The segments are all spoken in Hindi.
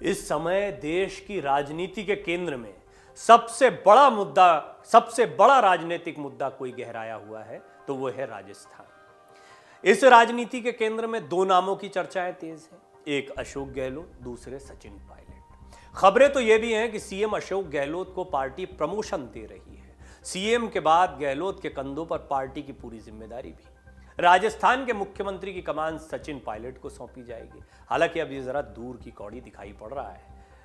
इस समय देश की राजनीति के केंद्र में सबसे बड़ा मुद्दा, सबसे बड़ा राजनीतिक मुद्दा कोई गहराया हुआ है तो वो है राजस्थान। इस राजनीति के केंद्र में दो नामों की चर्चाएं तेज हैं, एक अशोक गहलोत, दूसरे सचिन पायलट। खबरें तो ये भी हैं कि सीएम अशोक गहलोत को पार्टी प्रमोशन दे रही है। सीएम के बाद गहलोत के कंधों पर पार्टी की पूरी जिम्मेदारी भी। राजस्थान के मुख्यमंत्री की कमान सचिन पायलट को सौंपी जाएगी। हालांकि अब ये जरा दूर की कौड़ी दिखाई पड़ रहा है,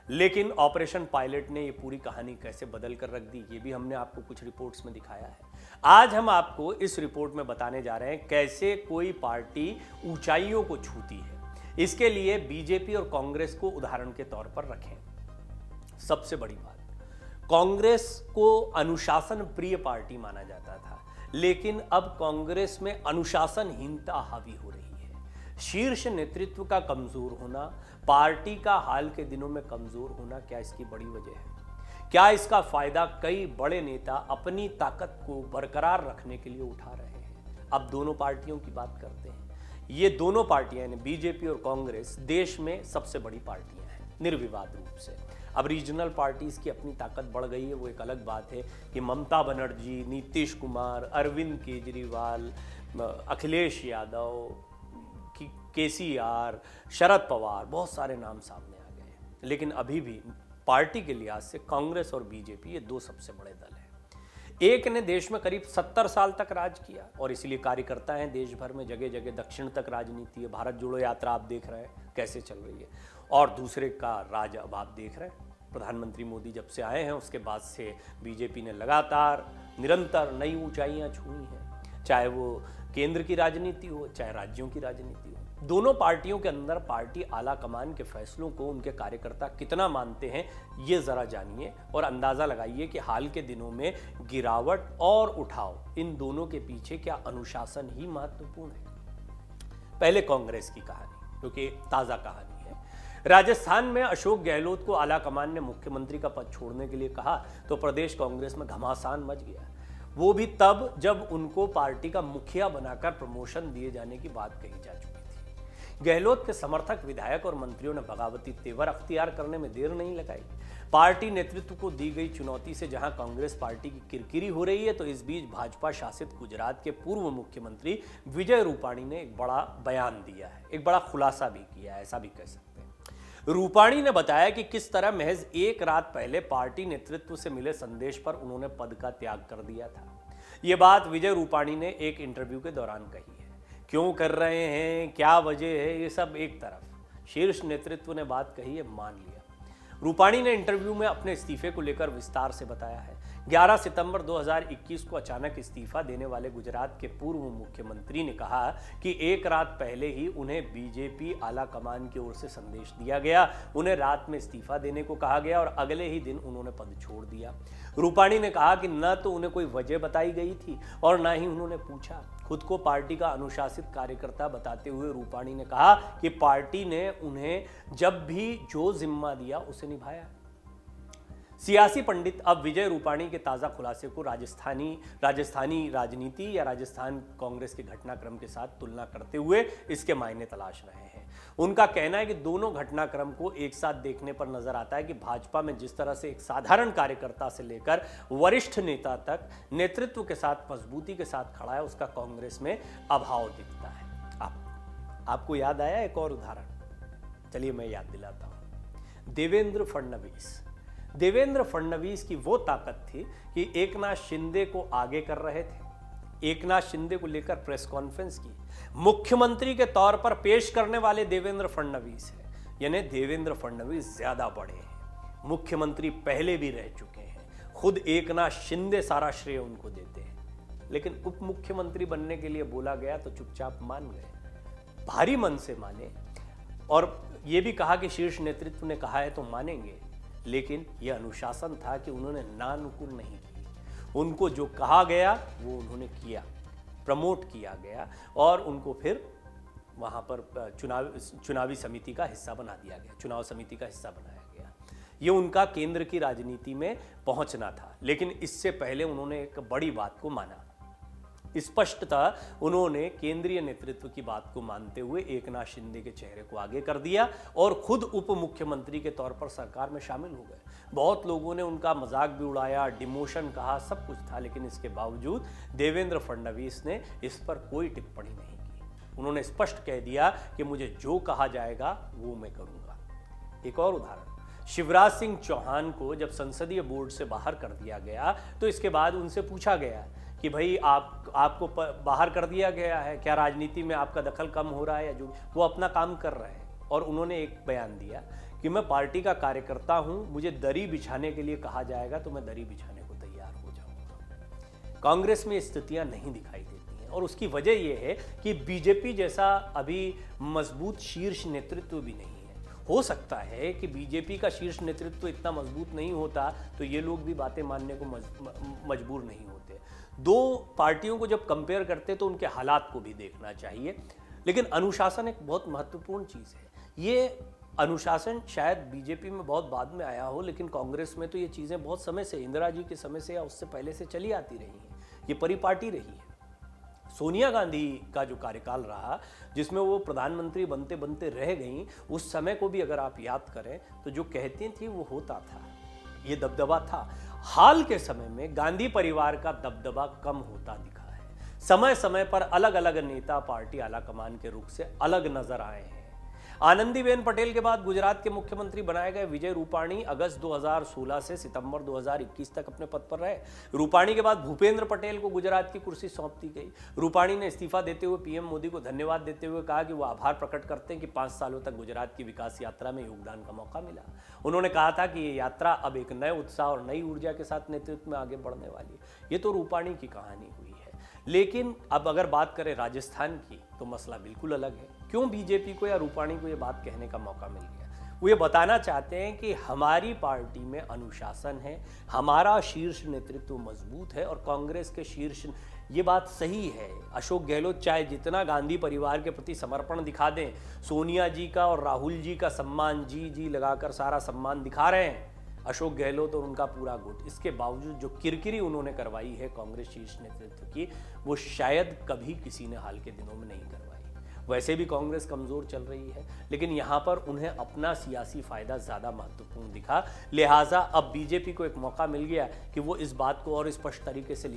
लेकिन ऑपरेशन पायलट ने ये पूरी कहानी कैसे बदल कर रख दी, ये भी हमने आपको कुछ रिपोर्ट्स में दिखाया है। आज हम आपको इस रिपोर्ट में बताने जा रहे हैं कैसे कोई पार्टी ऊंचाइयों को छूती है। इसके लिए बीजेपी और कांग्रेस को उदाहरण के तौर पर रखें। सबसे बड़ी बात, कांग्रेस को अनुशासन प्रिय पार्टी माना जाता था, लेकिन अब कांग्रेस में अनुशासनहीनता हावी हो रही है। शीर्ष नेतृत्व का कमजोर होना, पार्टी का हाल के दिनों में कमजोर होना, क्या इसकी बड़ी वजह है? क्या इसका फायदा कई बड़े नेता अपनी ताकत को बरकरार रखने के लिए उठा रहे हैं? अब दोनों पार्टियों की बात करते हैं। ये दोनों पार्टियां यानी बीजेपी और कांग्रेस देश में सबसे बड़ी पार्टियां हैं निर्विवाद रूप से। अब रीजनल पार्टीज की अपनी ताकत बढ़ गई है, वो एक अलग बात है कि ममता बनर्जी, नीतीश कुमार, अरविंद केजरीवाल, अखिलेश यादव, केसीआर, शरद पवार, बहुत सारे नाम सामने आ गए हैं। लेकिन अभी भी पार्टी के लिहाज से कांग्रेस और बीजेपी ये दो सबसे बड़े दल हैं। एक ने देश में करीब 70 साल तक राज किया और इसलिए कार्यकर्ता हैं देश भर में, जगह जगह दक्षिण तक राजनीति है। भारत जोड़ो यात्रा आप देख रहे हैं कैसे चल रही है, और दूसरे का राज अब आप देख रहे हैं। प्रधानमंत्री मोदी जब से आए हैं उसके बाद से बीजेपी ने लगातार निरंतर नई ऊंचाइयां छुई हैं, चाहे वो केंद्र की राजनीति हो चाहे राज्यों की राजनीति हो। दोनों पार्टियों के अंदर पार्टी आला कमान के फैसलों को उनके कार्यकर्ता कितना मानते हैं ये जरा जानिए और अंदाजा लगाइए कि हाल के दिनों में गिरावट और उठाव, इन दोनों के पीछे क्या अनुशासन ही महत्वपूर्ण है? पहले कांग्रेस की कहानी, क्योंकि ताजा कहानी है। राजस्थान में अशोक गहलोत को आला कमान ने मुख्यमंत्री का पद छोड़ने के लिए कहा तो प्रदेश कांग्रेस में घमासान मच गया, वो भी तब जब उनको पार्टी का मुखिया बनाकर प्रमोशन दिए जाने की बात कही जा चुकी थी। गहलोत के समर्थक विधायक और मंत्रियों ने बगावती तेवर अख्तियार करने में देर नहीं लगाई। पार्टी नेतृत्व को दी गई चुनौती से जहां कांग्रेस पार्टी की किरकिरी हो रही है, तो इस बीच भाजपा शासित गुजरात के पूर्व मुख्यमंत्री विजय रूपाणी ने एक बड़ा बयान दिया है, एक बड़ा खुलासा भी किया है, ऐसा भी कह सकते हैं। रूपाणी ने बताया कि किस तरह महज एक रात पहले पार्टी नेतृत्व से मिले संदेश पर उन्होंने पद का त्याग कर दिया था। यह बात विजय रूपाणी ने एक इंटरव्यू के दौरान कही है। क्यों कर रहे हैं, क्या वजह है, ये सब एक तरफ, शीर्ष नेतृत्व ने बात कही है, मान लिया। रूपाणी ने इंटरव्यू में अपने इस्तीफे को लेकर विस्तार से बताया है। 11 सितंबर 2021 को अचानक इस्तीफा देने वाले गुजरात के पूर्व मुख्यमंत्री ने कहा कि एक रात पहले ही उन्हें बीजेपी आला कमान की ओर से संदेश दिया गया, उन्हें रात में इस्तीफा देने को कहा गया और अगले ही दिन उन्होंने पद छोड़ दिया। रूपाणी ने कहा कि न तो उन्हें कोई वजह बताई गई थी और न ही उन्होंने पूछा। खुद को पार्टी का अनुशासित कार्यकर्ता बताते हुए रूपाणी ने कहा कि पार्टी ने उन्हें जब भी जो जिम्मा दिया उसे निभाया। सियासी पंडित अब विजय रूपाणी के ताजा खुलासे को राजस्थानी राजनीति या राजस्थान कांग्रेस के घटनाक्रम के साथ तुलना करते हुए इसके मायने तलाश रहे हैं। उनका कहना है कि दोनों घटनाक्रम को एक साथ देखने पर नजर आता है कि भाजपा में जिस तरह से एक साधारण कार्यकर्ता से लेकर वरिष्ठ नेता तक नेतृत्व के साथ मजबूती के साथ खड़ा है, उसका कांग्रेस में अभाव दिखता है। आपको याद आया एक और उदाहरण? चलिए मैं याद दिलाता हूं। देवेंद्र फडणवीस की वो ताकत थी कि एकनाथ शिंदे को आगे कर रहे थे। एकनाथ शिंदे को लेकर प्रेस कॉन्फ्रेंस की, मुख्यमंत्री के तौर पर पेश करने वाले देवेंद्र फडणवीस है, यानी देवेंद्र फडणवीस ज्यादा बड़े हैं, मुख्यमंत्री पहले भी रह चुके हैं, खुद एकनाथ शिंदे सारा श्रेय उनको देते हैं। लेकिन उप मुख्यमंत्री बनने के लिए बोला गया तो चुपचाप मान गए, भारी मन से माने और यह भी कहा कि शीर्ष नेतृत्व ने कहा है तो मानेंगे। लेकिन यह अनुशासन था कि उन्होंने नानुकुर नहीं की, उनको जो कहा गया वो उन्होंने किया, प्रमोट किया गया और उनको फिर वहां पर चुनावी समिति का हिस्सा बना दिया गया, चुनाव समिति का हिस्सा बनाया गया। ये उनका केंद्र की राजनीति में पहुंचना था। लेकिन इससे पहले उन्होंने एक बड़ी बात को माना स्पष्टतः उन्होंने केंद्रीय नेतृत्व की बात को मानते हुए एकनाथ शिंदे के चेहरे को आगे कर दिया और खुद उप मुख्यमंत्री के तौर पर सरकार में शामिल हो गए। बहुत लोगों ने उनका मजाक भी उड़ाया, डिमोशन कहा, सब कुछ था, लेकिन इसके बावजूद देवेंद्र फडणवीस ने इस पर कोई टिप्पणी नहीं की। उन्होंने स्पष्ट कह दिया कि मुझे जो कहा जाएगा वो मैं करूंगा। एक और उदाहरण, शिवराज सिंह चौहान को जब संसदीय बोर्ड से बाहर कर दिया गया तो इसके बाद उनसे पूछा गया कि भाई आपको बाहर कर दिया गया है, क्या राजनीति में आपका दखल कम हो रहा है या जो, वो अपना काम कर रहे हैं। और उन्होंने एक बयान दिया कि मैं पार्टी का कार्यकर्ता हूं, मुझे दरी बिछाने के लिए कहा जाएगा तो मैं दरी बिछाने को तैयार हो जाऊंगा। कांग्रेस में स्थितियां नहीं दिखाई देती हैं और उसकी वजह यह है कि बीजेपी जैसा अभी मजबूत शीर्ष नेतृत्व भी नहीं है। हो सकता है कि बीजेपी का शीर्ष नेतृत्व इतना मजबूत नहीं होता तो ये लोग भी बातें मानने को मजबूर नहीं होते। दो पार्टियों को जब कंपेयर करते तो उनके हालात को भी देखना चाहिए। लेकिन अनुशासन एक बहुत महत्वपूर्ण चीज़ है। ये अनुशासन शायद बीजेपी में बहुत बाद में आया हो, लेकिन कांग्रेस में तो ये चीज़ें बहुत समय से, इंदिरा जी के समय से या उससे पहले से चली आती रही हैं। ये परिपाटी रही है। सोनिया गांधी का जो कार्यकाल रहा जिसमें वो प्रधानमंत्री बनते बनते रह गईं, उस समय को भी अगर आप याद करें तो जो कहती थी वो होता था, ये दबदबा था। हाल के समय में गांधी परिवार का दबदबा कम होता दिखा है। समय समय पर अलग अलग नेता पार्टी आलाकमान के रुख से अलग नजर आए हैं। आनंदीबेन पटेल के बाद गुजरात के मुख्यमंत्री बनाए गए विजय रूपाणी अगस्त 2016 से सितंबर 2021 तक अपने पद पर रहे। रूपाणी के बाद भूपेंद्र पटेल को गुजरात की कुर्सी सौंप दी गई। रूपाणी ने इस्तीफा देते हुए पीएम मोदी को धन्यवाद देते हुए कहा कि वो आभार प्रकट करते हैं कि 5 सालों तक गुजरात की विकास यात्रा में योगदान का मौका मिला। उन्होंने कहा था कि ये यात्रा अब एक नए उत्साह और नई ऊर्जा के साथ नेतृत्व में आगे बढ़ने वाली है। ये तो रूपाणी की कहानी हुई है। लेकिन अब अगर बात करें राजस्थान की तो मसला बिल्कुल अलग है। क्यों बीजेपी को या रूपाणी को ये बात कहने का मौका मिल गया? वो ये बताना चाहते हैं कि हमारी पार्टी में अनुशासन है, हमारा शीर्ष नेतृत्व मजबूत है और कांग्रेस के शीर्ष, ये बात सही है। अशोक गहलोत चाहे जितना गांधी परिवार के प्रति समर्पण दिखा दें, सोनिया जी का और राहुल जी का सम्मान जी लगाकर सारा सम्मान दिखा रहे हैं अशोक गहलोत और उनका पूरा गुट, इसके बावजूद जो किरकिरी उन्होंने करवाई है कांग्रेस शीर्ष नेतृत्व की, वो शायद कभी किसी ने हाल के दिनों में नहीं करवाई। वैसे भी कांग्रेस कमजोर चल रही है, लेकिन यहाँ पर उन्हें अपना सियासी फायदा ज्यादा महत्वपूर्ण दिखा। लिहाजा अब बीजेपी को एक मौका मिल गया कि वो इस बात को और स्पष्ट तरीके से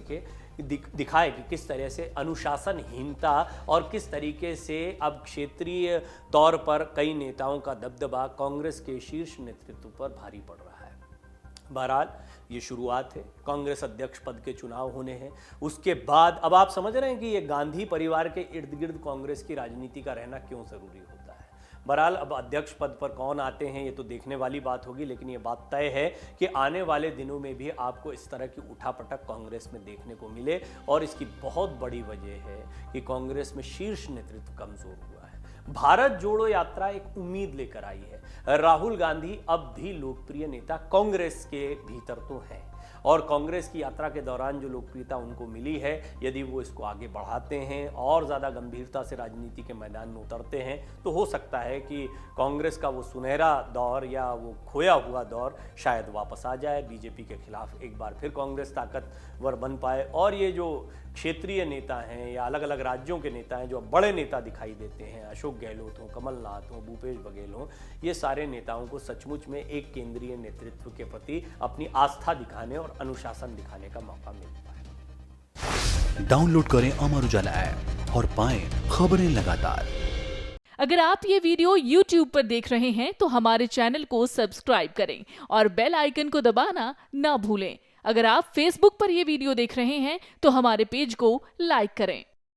दिखाए कि किस तरह से अनुशासनहीनता और किस तरीके से अब क्षेत्रीय तौर पर कई नेताओं का दबदबा कांग्रेस के शीर्ष नेतृत्व पर भारी पड़ रहा है। बहरहाल ये शुरुआत है, कांग्रेस अध्यक्ष पद के चुनाव होने हैं, उसके बाद अब आप समझ रहे हैं कि ये गांधी परिवार के इर्द गिर्द कांग्रेस की राजनीति का रहना क्यों जरूरी होता है। बहरहाल अब अध्यक्ष पद पर कौन आते हैं ये तो देखने वाली बात होगी, लेकिन ये बात तय है कि आने वाले दिनों में भी आपको इस तरह की उठापटक कांग्रेस में देखने को मिले और इसकी बहुत बड़ी वजह है कि कांग्रेस में शीर्ष नेतृत्व कमजोर हुआ है। भारत जोड़ो यात्रा एक उम्मीद लेकर आई है। राहुल गांधी अब भी लोकप्रिय नेता कांग्रेस के भीतर तो हैं और कांग्रेस की यात्रा के दौरान जो लोकप्रियता उनको मिली है, यदि वो इसको आगे बढ़ाते हैं और ज़्यादा गंभीरता से राजनीति के मैदान में उतरते हैं तो हो सकता है कि कांग्रेस का वो सुनहरा दौर या वो खोया हुआ दौर शायद वापस आ जाए। बीजेपी के खिलाफ एक बार फिर कांग्रेस ताकतवर बन पाए और ये जो क्षेत्रीय नेता हैं या अलग अलग राज्यों के नेता हैं, जो बड़े नेता दिखाई देते हैं, अशोक गहलोत हो, कमलनाथ हो, भूपेश बघेल हो, ये सारे नेताओं को सचमुच में एक केंद्रीय नेतृत्व के प्रति अपनी आस्था दिखाने और अनुशासन दिखाने का मौका मिलता है। डाउनलोड करें अमर उजाला ऐप और पाएं खबरें लगातार। अगर आप ये वीडियो YouTube पर देख रहे हैं तो हमारे चैनल को सब्सक्राइब करें और बेल आइकन को दबाना ना भूलें। अगर आप Facebook पर ये वीडियो देख रहे हैं तो हमारे पेज को लाइक करें।